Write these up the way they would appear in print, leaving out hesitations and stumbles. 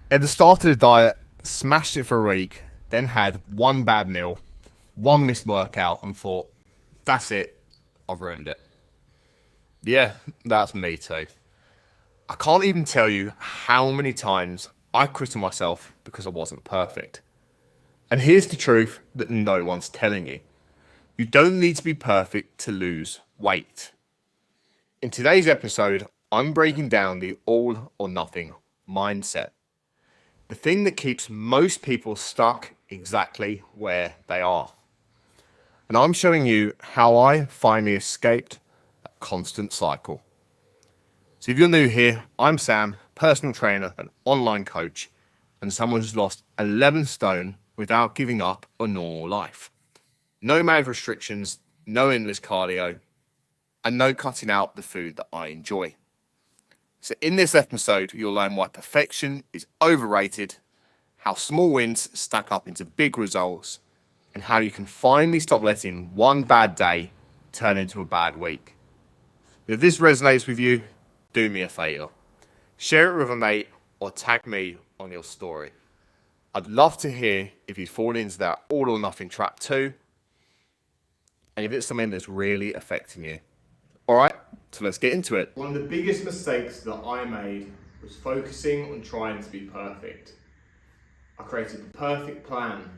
At the start of the diet, smashed it for a week, then had one bad meal, one missed workout, and thought, that's it, I've ruined it. Yeah, that's me too. I can't even tell you how many times I quit on myself because I wasn't perfect. And here's the truth that no one's telling you. You don't need to be perfect to lose weight. In today's episode, I'm breaking down the all or nothing mindset. The thing that keeps most people stuck exactly where they are. And I'm showing you how I finally escaped that constant cycle. So if you're new here, I'm Sam, personal trainer and online coach, and someone who's lost 11 stone without giving up a normal life. No mad restrictions, no endless cardio, and no cutting out the food that I enjoy. So in this episode, you'll learn why perfection is overrated, how small wins stack up into big results, and how you can finally stop letting one bad day turn into a bad week. If this resonates with you, do me a favour. Share it with a mate or tag me on your story. I'd love to hear if you fall into that all or nothing trap too, and if it's something that's really affecting you. Alright, so let's get into it. One of the biggest mistakes that I made was focusing on trying to be perfect. I created the perfect plan.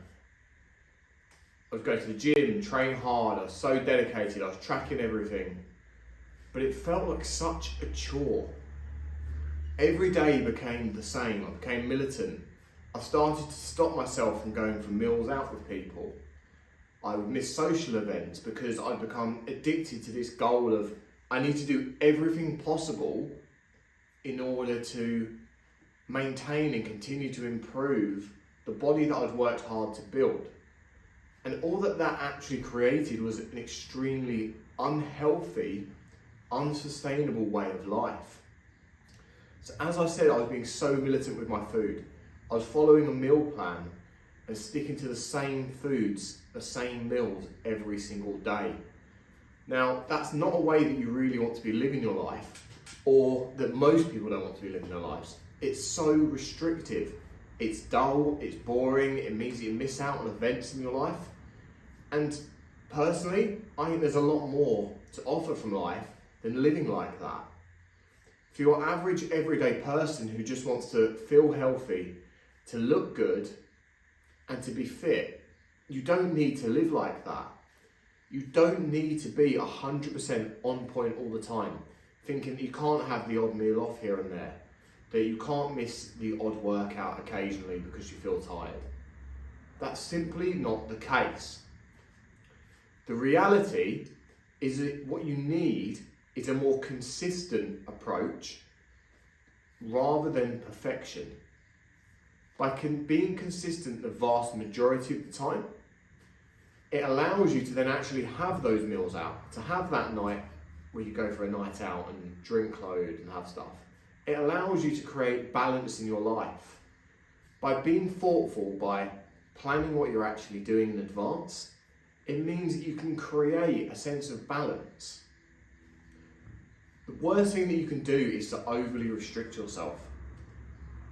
I was going to the gym, train hard, I was so dedicated, I was tracking everything. But it felt like such a chore. Every day became the same, I became militant. I started to stop myself from going for meals out with people. I would miss social events because I'd become addicted to this goal of I need to do everything possible in order to maintain and continue to improve the body that I'd worked hard to build. And all that actually created was an extremely unhealthy, unsustainable way of life. So as I said, I was being so militant with my food. I was following a meal plan and sticking to the same foods, the same meals every single day. Now, that's not a way that you really want to be living your life, or that most people don't want to be living their lives. It's so restrictive. It's dull, it's boring, it means that you miss out on events in your life. And personally, I think there's a lot more to offer from life than living like that. For your average everyday person who just wants to feel healthy, to look good, and to be fit, you don't need to live like that. You don't need to be 100% on point all the time, thinking that you can't have the odd meal off here and there, that you can't miss the odd workout occasionally because you feel tired. That's simply not the case. The reality is that what you need is a more consistent approach rather than perfection. By being consistent the vast majority of the time, it allows you to then actually have those meals out, to have that night where you go for a night out and drink load and have stuff. It allows you to create balance in your life. By being thoughtful, by planning what you're actually doing in advance, it means that you can create a sense of balance. The worst thing that you can do is to overly restrict yourself.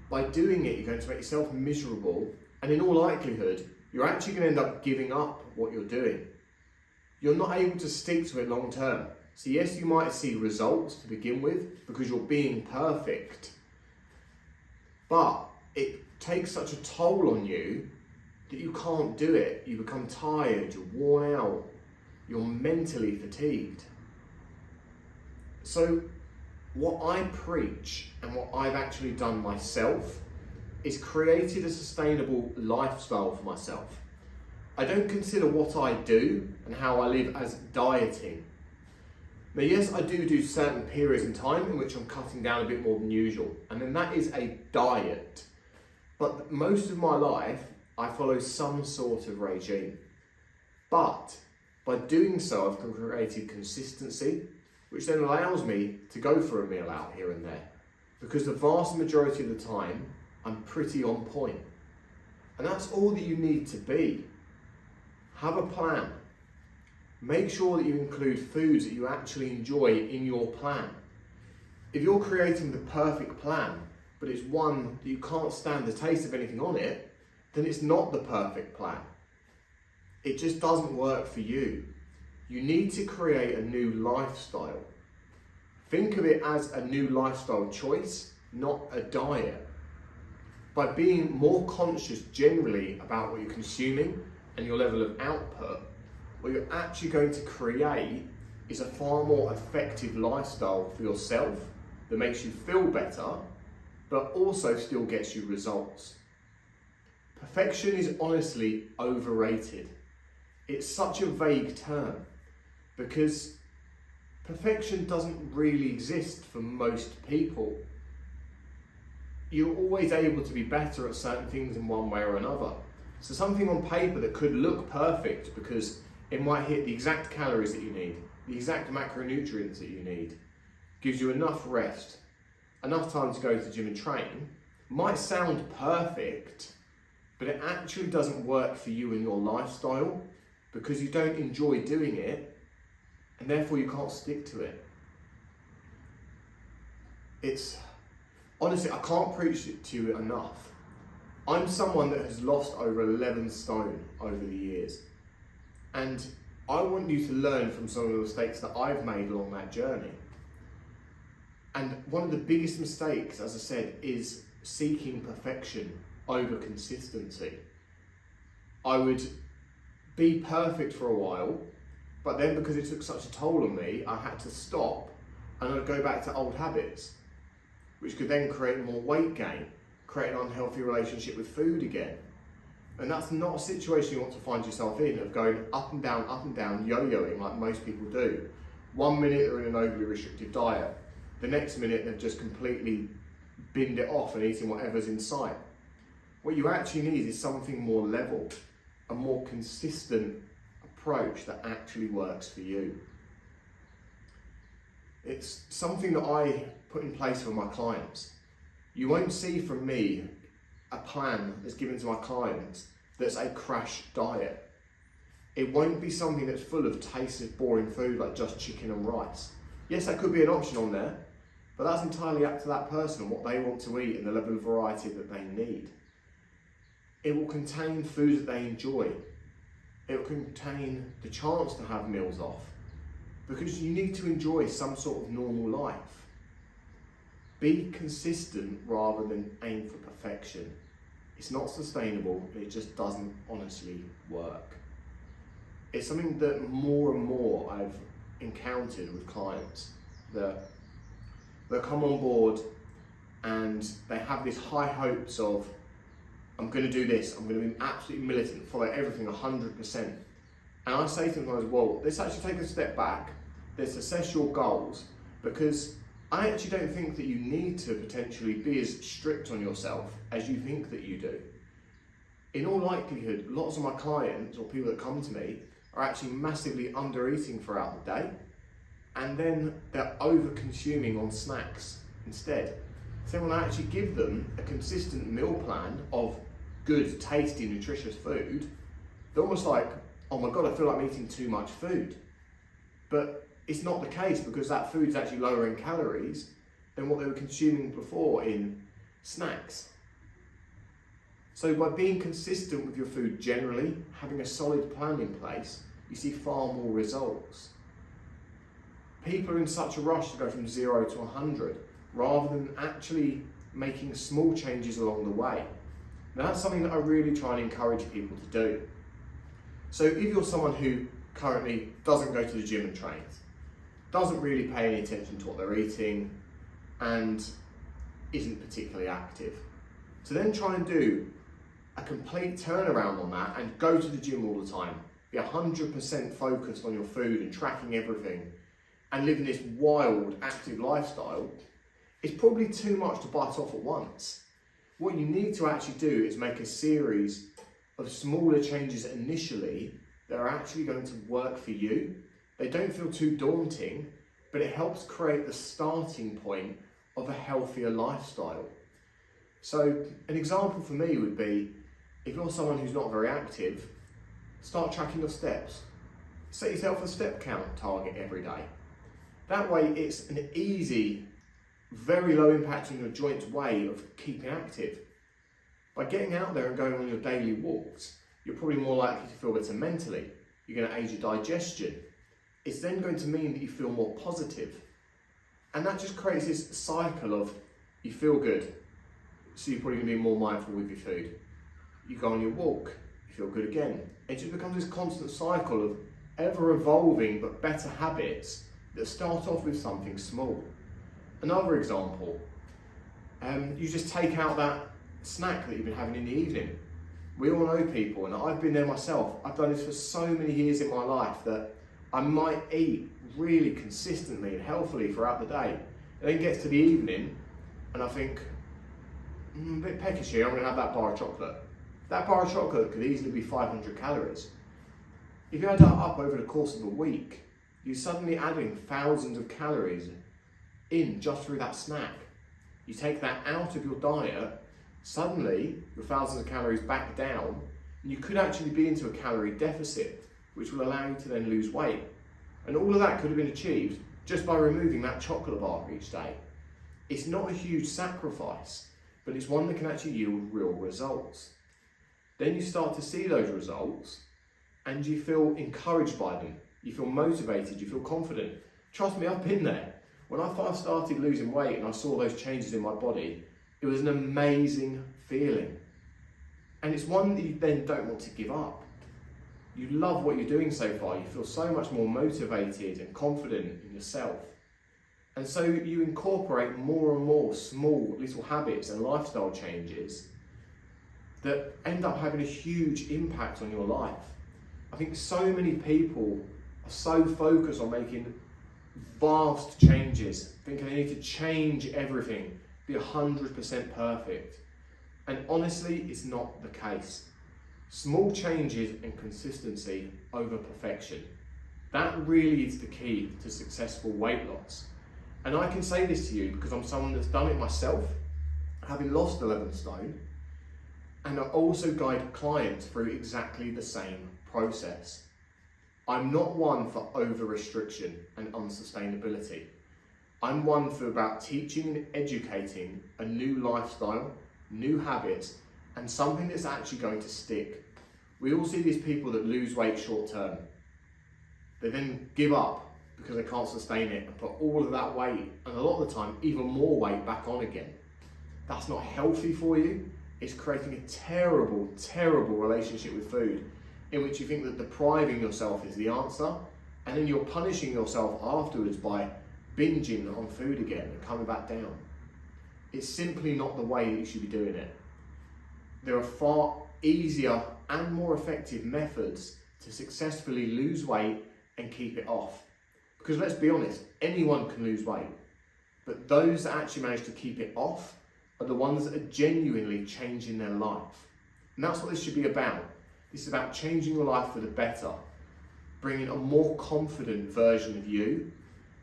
By doing it, you're going to make yourself miserable, and in all likelihood, you're actually going to end up giving up what you're doing. You're not able to stick to it long term. So yes, you might see results to begin with because you're being perfect, but it takes such a toll on you that you can't do it. You become tired, you're worn out, you're mentally fatigued. So what I preach and what I've actually done myself is created a sustainable lifestyle for myself. I don't consider what I do and how I live as dieting. Now yes, I do certain periods in time in which I'm cutting down a bit more than usual, and then that is a diet. But most of my life, I follow some sort of regime. But by doing so, I've created consistency, which then allows me to go for a meal out here and there. Because the vast majority of the time, I'm pretty on point. And that's all that you need to be. Have a plan. Make sure that you include foods that you actually enjoy in your plan. If you're creating the perfect plan, but it's one that you can't stand the taste of anything on it, then it's not the perfect plan. It just doesn't work for you. You need to create a new lifestyle. Think of it as a new lifestyle choice, not a diet. By being more conscious generally about what you're consuming and your level of output, what you're actually going to create is a far more effective lifestyle for yourself that makes you feel better, but also still gets you results. Perfection is honestly overrated. It's such a vague term because perfection doesn't really exist for most people. You're always able to be better at certain things in one way or another. So something on paper that could look perfect because it might hit the exact calories that you need, the exact macronutrients that you need, gives you enough rest, enough time to go to the gym and train, might sound perfect, but it actually doesn't work for you and your lifestyle because you don't enjoy doing it and therefore you can't stick to it. Honestly, I can't preach it to you enough. I'm someone that has lost over 11 stone over the years. And I want you to learn from some of the mistakes that I've made along that journey. And one of the biggest mistakes, as I said, is seeking perfection over consistency. I would be perfect for a while, but then because it took such a toll on me, I had to stop and I'd go back to old habits, which could then create more weight gain, create an unhealthy relationship with food again. And that's not a situation you want to find yourself in, of going up and down, yo-yoing like most people do. 1 minute they're in an overly restrictive diet, the next minute they've just completely binned it off and eating whatever's in sight. What you actually need is something more level, a more consistent approach that actually works for you. It's something that I put in place for my clients. You won't see from me a plan that's given to my clients that's a crash diet. It won't be something that's full of tasteless, boring food like just chicken and rice. Yes, that could be an option on there, but that's entirely up to that person and what they want to eat and the level of variety that they need. It will contain food that they enjoy. It will contain the chance to have meals off because you need to enjoy some sort of normal life. Be consistent rather than aim for perfection. It's not sustainable, it just doesn't honestly work. It's something that more and more I've encountered with clients that they'll come on board and they have this high hopes of, I'm going to do this, I'm going to be absolutely militant, follow everything 100%. And I say to them, well, let's actually take a step back, let's assess your goals, because I actually don't think that you need to potentially be as strict on yourself as you think that you do. In all likelihood, lots of my clients or people that come to me are actually massively under eating throughout the day, and then they're over consuming on snacks instead. So when I actually give them a consistent meal plan of good, tasty, nutritious food, they're almost like, oh my God, I feel like I'm eating too much food. But it's not the case because that food is actually lower in calories than what they were consuming before in snacks. So by being consistent with your food generally, having a solid plan in place, you see far more results. People are in such a rush to go from 0 to 100 rather than actually making small changes along the way. Now that's something that I really try and encourage people to do. So if you're someone who currently doesn't go to the gym and trains, doesn't really pay any attention to what they're eating, and isn't particularly active, to then try and do a complete turnaround on that and go to the gym all the time, be 100% focused on your food and tracking everything, and living this wild, active lifestyle, is probably too much to bite off at once. What you need to actually do is make a series of smaller changes initially that are actually going to work for you. They don't feel too daunting, but it helps create the starting point of a healthier lifestyle. So an example for me would be, if you're someone who's not very active, start tracking your steps. Set yourself a step count target every day. That way it's an easy very low impact on your joints way of keeping active. By getting out there and going on your daily walks, you're probably more likely to feel better mentally. You're going to aid your digestion. It's then going to mean that you feel more positive. And that just creates this cycle of you feel good, so you're probably going to be more mindful with your food. You go on your walk, you feel good again. It just becomes this constant cycle of ever evolving but better habits that start off with something small. Another example, you just take out that snack that you've been having in the evening. We all know people, and I've been there myself. I've done this for so many years in my life that I might eat really consistently and healthily throughout the day. And then it gets to the evening and I think, a bit peckish here, I'm going to have that bar of chocolate. That bar of chocolate could easily be 500 calories. If you add that up over the course of a week, you're suddenly adding thousands of calories in just through that snack. You take that out of your diet, suddenly your thousands of calories back down, and you could actually be into a calorie deficit, which will allow you to then lose weight. And all of that could have been achieved just by removing that chocolate bar each day. It's not a huge sacrifice, but it's one that can actually yield real results. Then you start to see those results and you feel encouraged by them. You feel motivated, you feel confident. Trust me, I've been there. When I first started losing weight and I saw those changes in my body, it was an amazing feeling. And it's one that you then don't want to give up. You love what you're doing so far. You feel so much more motivated and confident in yourself. And so you incorporate more and more small little habits and lifestyle changes that end up having a huge impact on your life. I think so many people are so focused on making vast changes, thinking they need to change everything, be 100% perfect. And honestly, it's not the case. Small changes and consistency over perfection. That really is the key to successful weight loss. And I can say this to you because I'm someone that's done it myself, having lost 11 stone, and I also guide clients through exactly the same process. I'm not one for over-restriction and unsustainability. I'm one for about teaching and educating a new lifestyle, new habits, and something that's actually going to stick. We all see these people that lose weight short term. They then give up because they can't sustain it and put all of that weight, and a lot of the time, even more weight back on again. That's not healthy for you. It's creating a terrible, terrible relationship with food in which you think that depriving yourself is the answer, and then you're punishing yourself afterwards by binging on food again and coming back down. It's simply not the way that you should be doing it. There are far easier and more effective methods to successfully lose weight and keep it off. Because let's be honest, anyone can lose weight, but those that actually manage to keep it off are the ones that are genuinely changing their life. And that's what this should be about. This is about changing your life for the better, bringing a more confident version of you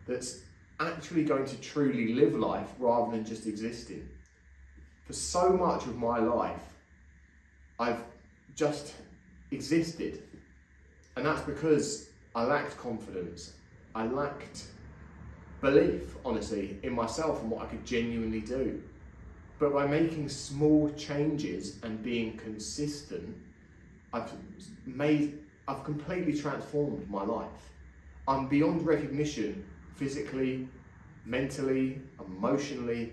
that's actually going to truly live life rather than just existing. For so much of my life, I've just existed. And that's because I lacked confidence. I lacked belief, honestly, in myself and what I could genuinely do. But by making small changes and being consistent, I've completely transformed my life. I'm beyond recognition, physically, mentally, emotionally,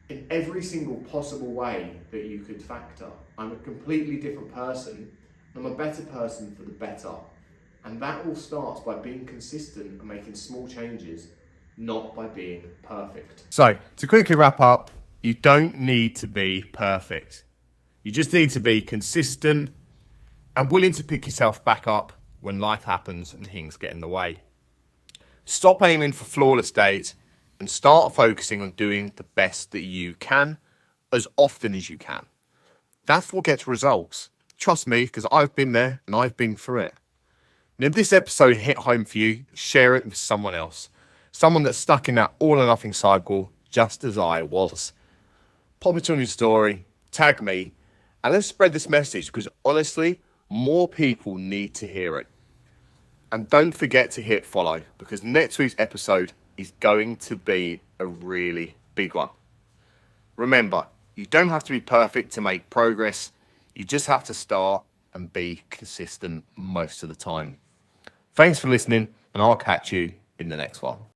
in every single possible way that you could factor. I'm a completely different person. I'm a better person for the better. And that all starts by being consistent and making small changes, not by being perfect. So, to quickly wrap up, you don't need to be perfect. You just need to be consistent and willing to pick yourself back up when life happens and things get in the way. Stop aiming for flawless days and start focusing on doing the best that you can as often as you can. That's what gets results. Trust me, because I've been there and I've been through it. And if this episode hit home for you, share it with someone else. Someone that's stuck in that all or nothing cycle, just as I was. Pop it on your story, tag me, and let's spread this message because honestly, more people need to hear it. And don't forget to hit follow because next week's episode is going to be a really big one. Remember, you don't have to be perfect to make progress. You just have to start and be consistent most of the time. Thanks for listening, and I'll catch you in the next one.